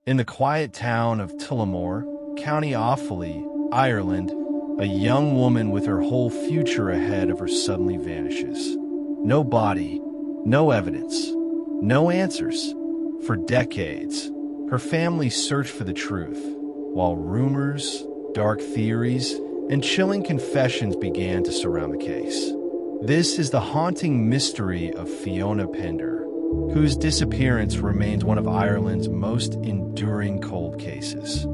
In the quiet town of Tullamore, County Offaly, Ireland, a young woman with her whole future ahead of her suddenly vanishes. No body, no evidence, no answers. For decades, her family searched for the truth, while rumors, dark theories, and chilling confessions began to surround the case. This is the haunting mystery of Fiona Pender, whose disappearance remains one of Ireland's most enduring cold cases.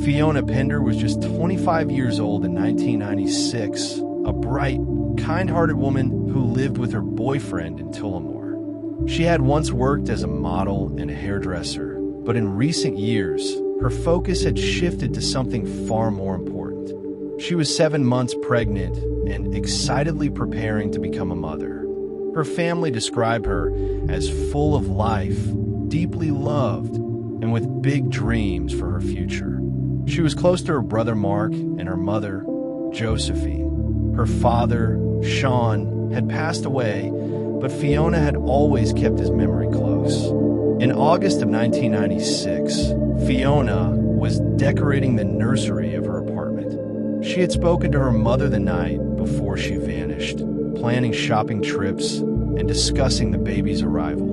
Fiona Pender was just 25 years old in 1996, a bright, kind-hearted woman who lived with her boyfriend in Tullamore. She had once worked as a model and a hairdresser, but in recent years, her focus had shifted to something far more important. She was 7 months pregnant and excitedly preparing to become a mother. Her family described her as full of life, deeply loved, and with big dreams for her future. She was close to her brother Mark and her mother, Josephine. Her father, Sean, had passed away, but Fiona had always kept his memory close. In August of 1996, Fiona was decorating the nursery of her apartment. She had spoken to her mother the night before she vanished, planning shopping trips and discussing the baby's arrival.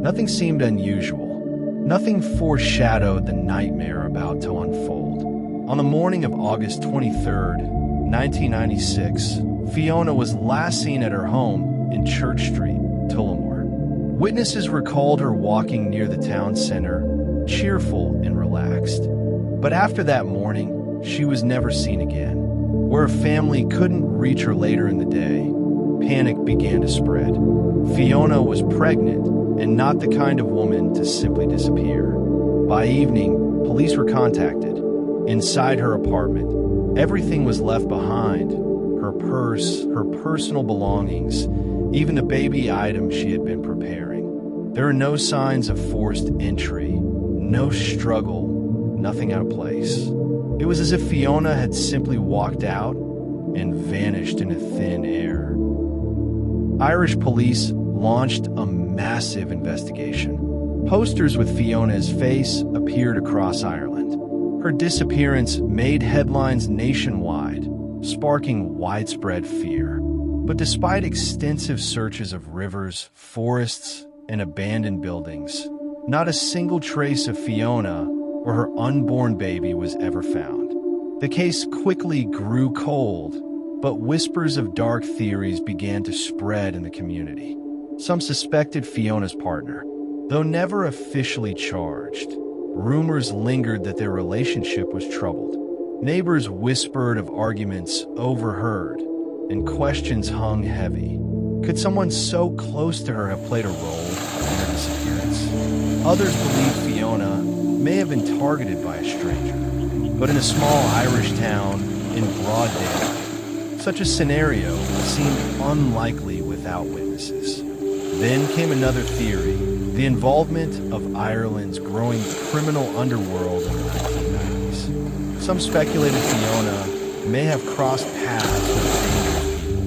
Nothing seemed unusual. Nothing foreshadowed the nightmare about to unfold. On the morning of August 23rd, 1996, Fiona was last seen at her home in Church Street, Tullamore. Witnesses recalled her walking near the town center, cheerful and relaxed. But after that morning, she was never seen again. Where her family couldn't reach her later in the day, panic began to spread. Fiona was pregnant and not the kind of woman to simply disappear. By evening, police were contacted. Inside her apartment, everything was left behind. Her purse, her personal belongings, even the baby items she had been preparing. There are no signs of forced entry, no struggle, nothing out of place. It was as if Fiona had simply walked out and vanished into thin air. Irish police launched a massive investigation. Posters with Fiona's face appeared across Ireland. Her disappearance made headlines nationwide, sparking widespread fear. But despite extensive searches of rivers, forests, and abandoned buildings, not a single trace of Fiona or her unborn baby was ever found. The case quickly grew cold, but whispers of dark theories began to spread in the community. Some suspected Fiona's partner, though never officially charged. Rumors lingered that their relationship was troubled. Neighbors whispered of arguments overheard, and questions hung heavy. Could someone so close to her have played a role in her disappearance? Others believed Fiona may have been targeted by a stranger, but in a small Irish town in broad daylight, such a scenario seemed unlikely without witnesses. Then came another theory, the involvement of Ireland's growing criminal underworld in the 1990s. Some speculated Fiona may have crossed paths with dangerous people,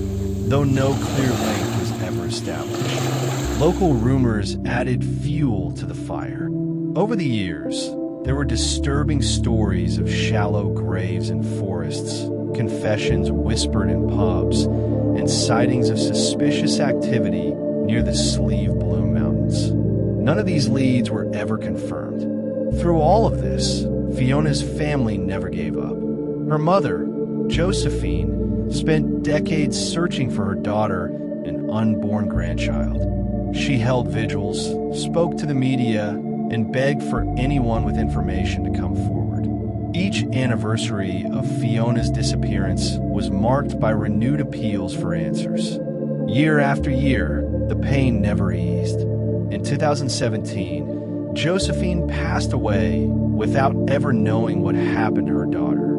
though no clear link was ever established. Local rumors added fuel to the fire. Over the years, there were disturbing stories of shallow graves in forests, confessions whispered in pubs, and sightings of suspicious activity near the Sleeve Bloom Mountains. None of these leads were ever confirmed. Through all of this, Fiona's family never gave up. Her mother, Josephine, spent decades searching for her daughter and unborn grandchild. She held vigils, spoke to the media, and begged for anyone with information to come forward. Each anniversary of Fiona's disappearance was marked by renewed appeals for answers. Year after year, the pain never eased. In 2017, Josephine passed away without ever knowing what happened to her daughter.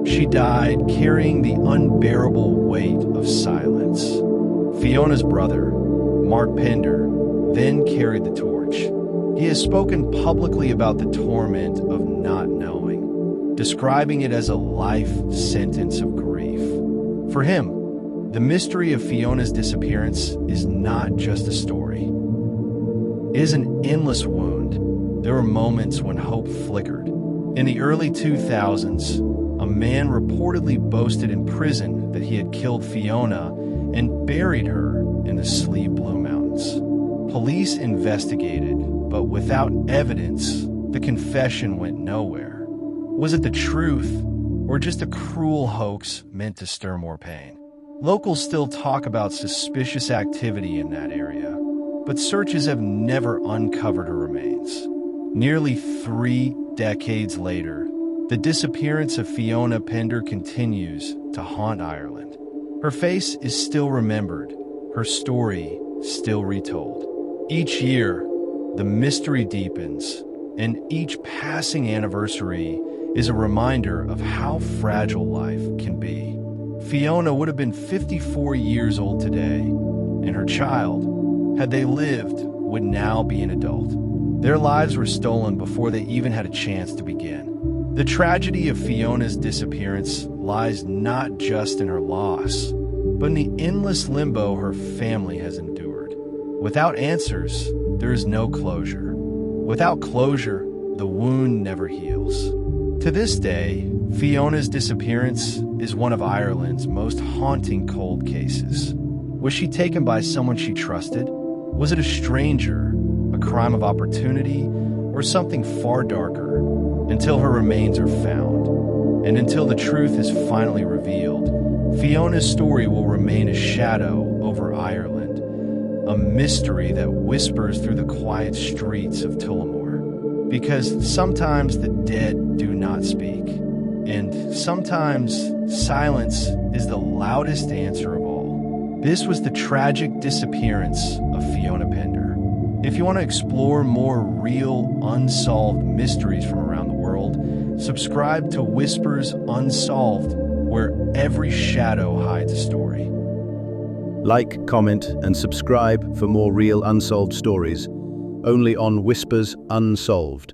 She died carrying the unbearable weight of silence. Fiona's brother, Mark Pender, then carried the torch. He has spoken publicly about the torment of not knowing, describing it as a life sentence of grief. For him, the mystery of Fiona's disappearance is not just a story. It is an endless wound, there were moments when hope flickered. In the early 2000s, a man reportedly boasted in prison that he had killed Fiona and buried her in the Slieve Blue Mountains. Police investigated, but without evidence, the confession went nowhere. Was it the truth, or just a cruel hoax meant to stir more pain? Locals still talk about suspicious activity in that area, but searches have never uncovered her remains. Nearly 3 decades later, the disappearance of Fiona Pender continues to haunt Ireland. Her face is still remembered, her story still retold. Each year, the mystery deepens, and each passing anniversary is a reminder of how fragile life can be. Fiona would have been 54 years old today, and her child, had they lived, would now be an adult. Their lives were stolen before they even had a chance to begin. The tragedy of Fiona's disappearance lies not just in her loss, but in the endless limbo her family has endured. Without answers, there is no closure. Without closure, the wound never heals. To this day, Fiona's disappearance is one of Ireland's most haunting cold cases. Was she taken by someone she trusted? Was it a stranger, a crime of opportunity, or something far darker? Until her remains are found, and until the truth is finally revealed, Fiona's story will remain a shadow over Ireland, a mystery that whispers through the quiet streets of Tullamore. Because sometimes the dead do not speak, and sometimes silence is the loudest answer of all. This was the tragic disappearance of Fiona Pender. If you want to explore more real, unsolved mysteries from around the world, subscribe to Whispers Unsolved, where every shadow hides a story. Like, comment, and subscribe for more real unsolved stories, only on Whispers Unsolved.